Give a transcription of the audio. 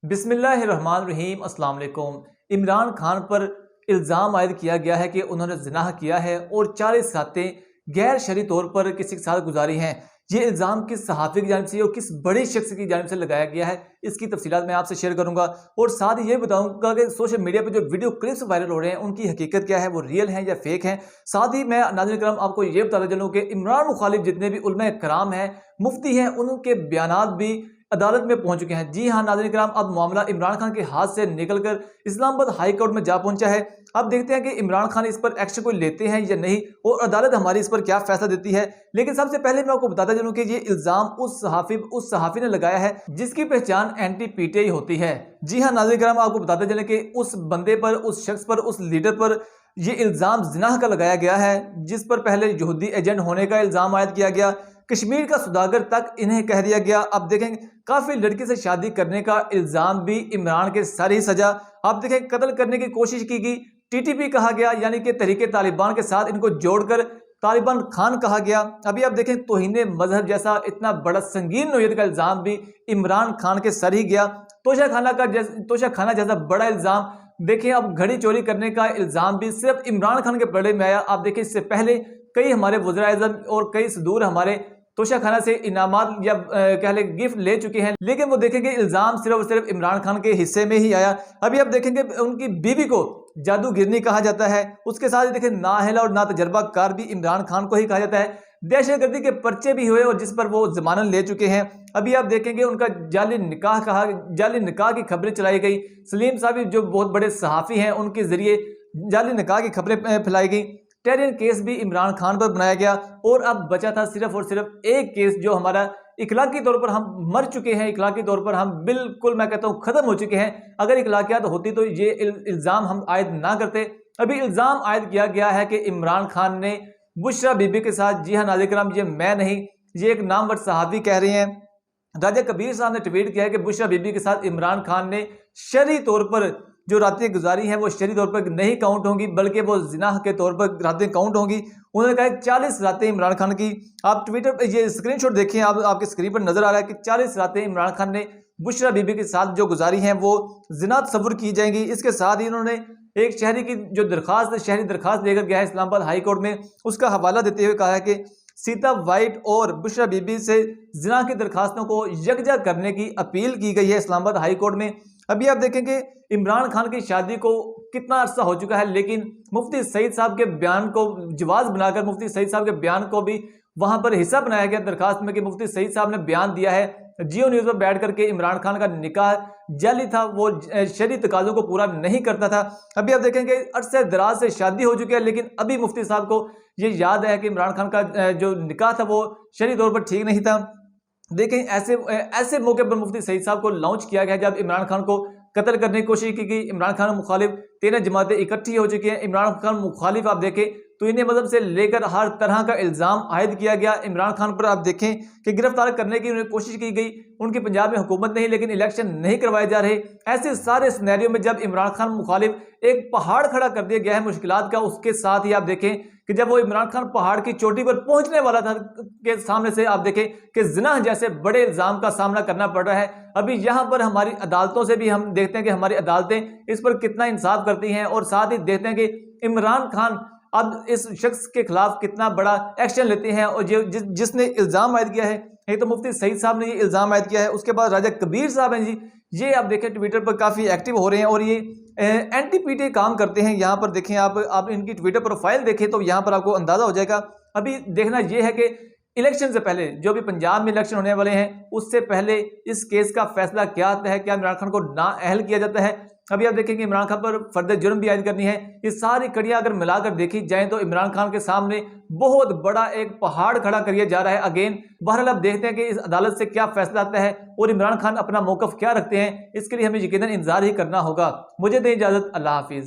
बिस्मिल्लाहिर्रहमानिर्रहीम अस्सलाम वालेकुम। इमरान खान पर इल्ज़ाम आयद किया गया है कि उन्होंने ज़िनाह किया है और 40 रातें गैर शरई तौर पर किसी के साथ गुजारी हैं। ये इल्ज़ाम किस सहाफ़ी की जानिब से और किस बड़े शख्स की जानिब से लगाया गया है, इसकी तफसीलात मैं आपसे शेयर करूंगा और साथ ही ये बताऊंगा कि सोशल मीडिया पर जो वीडियो क्लिप्स वायरल हो रहे हैं उनकी हकीकत क्या है, वो रियल हैं या फेक हैं। साथ ही मैं नाज़रीन करम आपको ये बताता चलूँ कि इमरान मुखालिफ जितने भी उलमा कराम हैं, मुफ्ती हैं, उनके बयानात भी अदालत में पहुंच चुके हैं। जी हां नाज़रीन कराम, अब मामला इमरान खान के हाथ से निकलकर इस्लामाबाद हाई कोर्ट में जा पहुंचा है। अब देखते हैं कि इमरान खान इस पर एक्शन कोई लेते हैं या नहीं और अदालत हमारी इस पर क्या फैसला देती है। लेकिन सबसे पहले मैं आपको बताता चलूं कि ये इल्जाम उस सहाफी ने लगाया है जिसकी पहचान एंटी पीटीआई होती है। जी हां नाज़रीन कराम, आपको बताते चलें कि उस बंदे पर, उस शख्स पर, उस लीडर पर ये इल्जाम जिनाह का लगाया गया है, जिस पर पहले यहूदी एजेंट होने का इल्जाम आयद किया गया, कश्मीर का सुदागर तक इन्हें कह दिया गया। अब देखें काफी लड़की से शादी करने का इल्जाम भी इमरान के सर ही सजा। आप देखें कत्ल करने की कोशिश की गई, टीटीपी कहा गया, यानी कि तहरीके तालिबान के साथ इनको जोड़कर तालिबान खान कहा गया। अभी आप देखें तौहीन मजहब जैसा इतना बड़ा संगीन नोयत का इल्जाम भी इमरान खान के सर ही गया। तोशा खाना जैसा बड़ा इल्जाम देखें। अब घड़ी चोरी करने का इल्जाम भी सिर्फ इमरान खान के बड़े में आया। आप देखें इससे पहले कई हमारे वज़ीर-ए-आज़म और कई सदूर हमारे तोशा खाना से इनामात या कह ले गिफ्ट ले चुके हैं, लेकिन वो देखेंगे इल्जाम सिर्फ और सिर्फ इमरान खान के हिस्से में ही आया। अभी आप देखेंगे उनकी बीवी को जादूगिरनी कहा जाता है, उसके साथ ही देखें नाअहल और नातजर्बाकार भी इमरान खान को ही कहा जाता है। दहशतगर्दी के पर्चे भी हुए और जिस पर वो जमानत ले चुके हैं। अभी आप देखेंगे उनका जाली निकाह की खबरें चलाई गई। सलीम साहब जो बहुत बड़े सहाफ़ी हैं, उनके जरिए जाली निकाह की खबरें फैलाई गई। टेरियन केस भी इमरान खान पर बनाया गया और अब बचा था सिर्फ और सिर्फ एक केस जो हमारा इखलाकी तौर पर हम मर चुके हैं, इखलाकी तौर पर हम बिल्कुल मैं कहता हूं खत्म हो चुके हैं। अगर इखलाकियात होती तो ये इल्जाम हम आयद ना करते। अभी इल्जाम आयद किया गया है कि इमरान खान ने बुशरा बीबी के साथ, जी हाँ नाज़रीन कराम, ये मैं नहीं, ये एक नामवर सहाफ़ी कह रहे हैं। राजा कबीर साहब ने ट्वीट किया है कि बुशरा बीबी के साथ इमरान खान ने शरई तौर पर जो रातें गुजारी हैं वो शरई तौर पर नहीं काउंट होंगी, बल्कि वो जिनाह के तौर पर रातें काउंट होंगी। उन्होंने कहा 40 रातें इमरान खान की। आप ट्विटर पर ये स्क्रीनशॉट देखें, आपके स्क्रीन पर नजर आ रहा है कि 40 रातें इमरान खान ने बुशरा बीबी के साथ जो गुजारी हैं वो जिना तस्वुर की जाएंगी। इसके साथ ही उन्होंने एक शहरी की जो दरखास्त है, शहरी दरखास्त लेकर गया है इस्लामाबाद हाई कोर्ट में, उसका हवाला देते हुए कहा है कि सीता वाइट और बुशरा बीबी से जिना की दरखास्तों को यकजा करने की अपील की गई है इस्लामाबाद हाई कोर्ट में। अभी आप देखेंगे इमरान खान की शादी को कितना अरसा हो चुका है, लेकिन मुफ्ती सईद साहब के बयान को जवाज बनाकर मुफ्ती सईद साहब के बयान को भी वहां पर हिस्सा बनाया गया दरखास्त में कि मुफ्ती सईद साहब ने बयान दिया है जियो न्यूज पर बैठ करके इमरान खान का निकाह जाली था, वो शरई तकाज़ों को पूरा नहीं करता था। अभी आप देखेंगे अरसे दराज से शादी हो चुकी है, लेकिन अभी मुफ्ती साहब को ये याद है कि इमरान खान का जो निकाह था वो शरई तौर पर ठीक नहीं था। देखें ऐसे मौके पर मुफ्ती सईद साहब को लॉन्च किया गया जब इमरान खान को कत्ल करने की कोशिश की गई। इमरान खान मुखालिफ 13 जमातें इकट्ठी हो चुकी हैं। इमरान खान मुखालिफ आप देखें तो इन्हें मजहब से लेकर हर तरह का इल्ज़ाम आयद किया गया इमरान खान पर। आप देखें कि गिरफ्तार करने की उन्हें कोशिश की गई, उनकी पंजाब में हुकूमत नहीं, लेकिन इलेक्शन नहीं करवाए जा रहे। ऐसे सारे सिनेरियो में जब इमरान खान मुखालिफ एक पहाड़ खड़ा कर दिया गया है मुश्किलात का, उसके साथ ही आप देखें कि जब वो इमरान खान पहाड़ की चोटी पर पहुंचने वाला था के सामने से आप देखें कि जिना जैसे बड़े इल्जाम का सामना करना पड़ रहा है। अभी यहां पर हमारी अदालतों से भी हम देखते हैं कि हमारी अदालतें इस पर कितना इंसाफ करती हैं और साथ ही देखते हैं कि इमरान खान अब इस शख्स के खिलाफ कितना बड़ा एक्शन लेते हैं। और जिसने इल्जाम आयद किया है, एक तो मुफ्ती सईद साहब ने ये इल्जाम आयद किया है, उसके बाद राजा कबीर साहब हैं जी, ये आप देखें ट्विटर पर काफ़ी एक्टिव हो रहे हैं और ये एंटी पीटीआई काम करते हैं। यहाँ पर देखें आप इनकी ट्विटर प्रोफाइल देखें तो यहाँ पर आपको अंदाज़ा हो जाएगा। अभी देखना यह है कि इलेक्शन से पहले जो भी पंजाब में इलेक्शन होने वाले हैं, उससे पहले इस केस का फैसला क्या आता है, क्या इमरान खान को नाअहल किया जाता है। अभी आप देखेंगे इमरान खान पर फर्द जुर्म भी आयद करनी है। ये सारी कड़ियां अगर मिलाकर देखी जाए तो इमरान खान के सामने बहुत बड़ा एक पहाड़ खड़ा कर जा रहा है अगेन। बहरहाल अब देखते हैं कि इस अदालत से क्या फैसला आता है और इमरान खान अपना मौकफ क्या रखते हैं। इसके लिए हमें यकीनन इंतजार ही करना होगा। मुझे दें इजाजत, अल्लाह हाफिज।